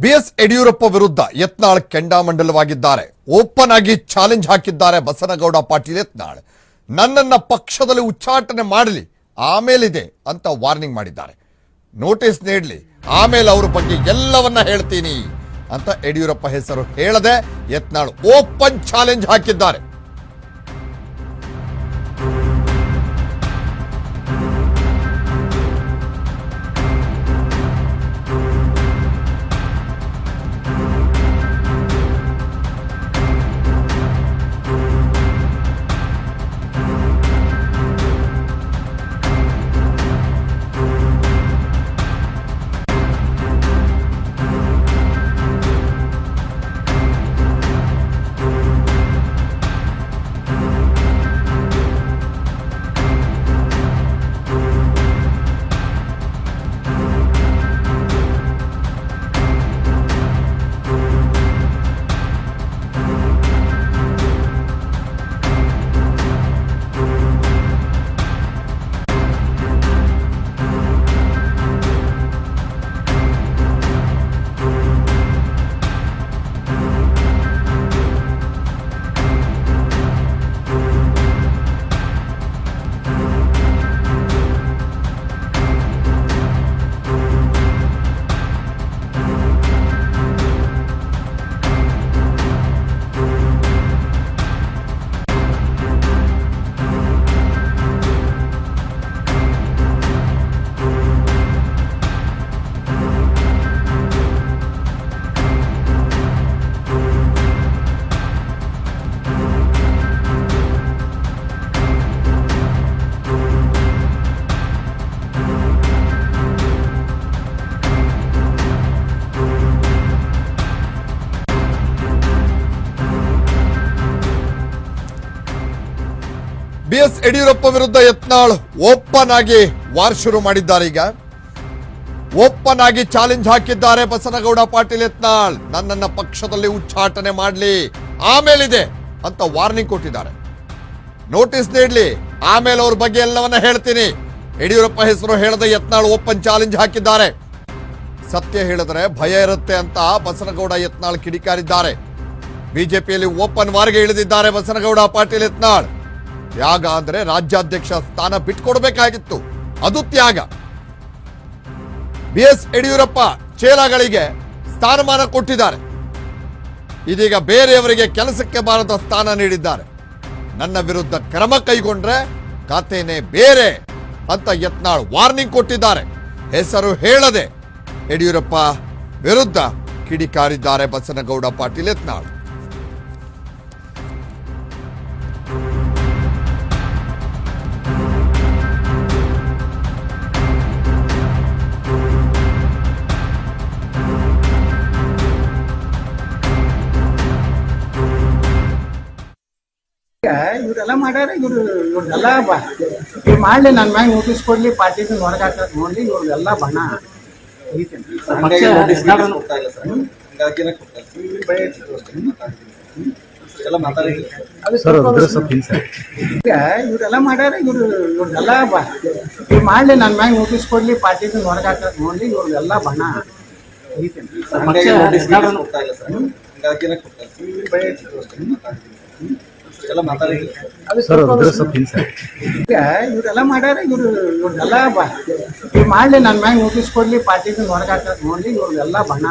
BS Yediyurappa ವಿರುದ್ಧ Yatnal ಕೆಂಡಾಮಂಡಲವಾಗಿದ್ದಾರೆ. Open ಆಗಿ challenge ಹಾಕಿದ್ದಾರೆ ಬಸನಗೌಡ ಪಾಟೀಲ್ ಯತ್ನಾಳ್. ನನ್ನನ್ನ ಪಕ್ಷದಲ್ಲಿ ಉಚ್ಚಾಟನೆ ಮಾಡಲಿ, ಆಮೇಲಿದೆ ಅಂತ ವಾರ್ನಿಂಗ್ ಮಾಡಿದ್ದಾರೆ. ನೋಟಿಸ್ ನೀಡಲಿ, ಆಮೇಲೆ ಅವ್ರ ಬಗ್ಗೆ ಎಲ್ಲವನ್ನ ಹೇಳ್ತೀನಿ ಅಂತ ಯಡಿಯೂರಪ್ಪ ಹೆಸರು ಹೇಳದೆ ಯತ್ನಾಳ್ ಓಪನ್ ಚಾಲೆಂಜ್ ಹಾಕಿದ್ದಾರೆ. ಬಿಎಸ್ ಯಡಿಯೂರಪ್ಪ ವಿರುದ್ಧ ಯತ್ನಾಳ್ ಓಪನ್ ಆಗಿ ವಾರ್ ಶುರು ಮಾಡಿದ್ದಾರೆ. ಈಗ ಓಪನ್ ಆಗಿ ಚಾಲೆಂಜ್ ಹಾಕಿದ್ದಾರೆ ಬಸನಗೌಡ ಪಾಟೀಲ್ ಯತ್ನಾಳ್. ನನ್ನನ್ನ ಪಕ್ಷದಲ್ಲಿ ಉಚ್ಚಾಟನೆ ಮಾಡಲಿ, ಆಮೇಲಿದೆ ಅಂತ ವಾರ್ನಿಂಗ್ ಕೊಟ್ಟಿದ್ದಾರೆ. ನೋಟಿಸ್ ನೀಡಲಿ, ಆಮೇಲೆ ಅವ್ರ ಬಗ್ಗೆ ಎಲ್ಲವನ್ನ ಹೇಳ್ತೀನಿ. ಯಡಿಯೂರಪ್ಪ ಹೆಸರು ಹೇಳದೆ ಯತ್ನಾಳ್ ಓಪನ್ ಚಾಲೆಂಜ್ ಹಾಕಿದ್ದಾರೆ. ಸತ್ಯ ಹೇಳಿದ್ರೆ ಭಯ ಇರುತ್ತೆ ಅಂತ ಬಸನಗೌಡ ಯತ್ನಾಳ್ ಕಿಡಿಕಾರಿದ್ದಾರೆ. ಬಿಜೆಪಿಯಲ್ಲಿ ಓಪನ್ ವಾರ್ಗೆ ಇಳಿದಿದ್ದಾರೆ ಬಸನಗೌಡ ಪಾಟೀಲ್ ಯತ್ನಾಳ್. ತ್ಯಾಗ ಅಂದ್ರೆ ರಾಜ್ಯಾಧ್ಯಕ್ಷ ಸ್ಥಾನ ಬಿಟ್ಕೊಡ್ಬೇಕಾಗಿತ್ತು, ಅದು ತ್ಯಾಗ. ಬಿಎಸ್ ಯಡಿಯೂರಪ್ಪ ಚೇಲಾಗಳಿಗೆ ಸ್ಥಾನಮಾನ ಕೊಟ್ಟಿದ್ದಾರೆ. ಇದೀಗ ಬೇರೆಯವರಿಗೆ ಕೆಲಸಕ್ಕೆ ಬಾರದ ಸ್ಥಾನ ನೀಡಿದ್ದಾರೆ. ನನ್ನ ವಿರುದ್ಧ ಕ್ರಮ ಕೈಗೊಂಡ್ರೆ ಖಾತೆನೇ ಬೇರೆ ಅಂತ ಯತ್ನಾಳ್ ವಾರ್ನಿಂಗ್ ಕೊಟ್ಟಿದ್ದಾರೆ. ಹೆಸರು ಹೇಳದೆ ಯಡಿಯೂರಪ್ಪ ವಿರುದ್ಧ ಕಿಡಿಕಾರಿದ್ದಾರೆ ಬಸನಗೌಡ ಪಾಟೀಲ್ ಯತ್ನಾಳ್. ಇವರೆಲ್ಲ ಮಾಡ್ಯಾರ. ಇವ್ರದೆಲ್ಲ ಇವ್ರು ಮಾಡ್ಲಿ, ನನ್ನ ಮ್ಯಾಗ ನೋಟಿಸ್ ಕೊಡ್ಲಿ, ಪಾರ್ಟಿಗೆ ಹೊರಗಾಕ ನೋಡ್ಲಿ. ಇವ್ರದೆಲ್ಲ ಬಣ ಇವರೆಲ್ಲ ಮಾಡ್ಯಾರ. ಇವ್ರದೆಲ್ಲ ಇವ್ರು ಮಾಡ್ಲಿ, ನನ್ನ ಮ್ಯಾಗ ನೋಟಿಸ್ ಕೊಡ್ಲಿ, ಪಾರ್ಟಿಗೆ ಹೊರಗಾಕ ನೋಡ್ಲಿ. ಇವ್ರದೆಲ್ಲ ಬಣ ಇವರೆಲ್ಲ ಮಾಡ್ಯಾರ. ಇವ್ರದೆಲ್ಲ ಇವ್ರು ಮಾಡ್ಲಿ, ನನ್ನ ಮ್ಯಾಗ ನೋಟಿಸ್ ಕೊಡ್ಲಿ, ಪಾರ್ಟಿಗೆ ಹೊರಗಾಕ ನೋಡ್ಲಿ. ಇವ್ರದೆಲ್ಲ ಬಣ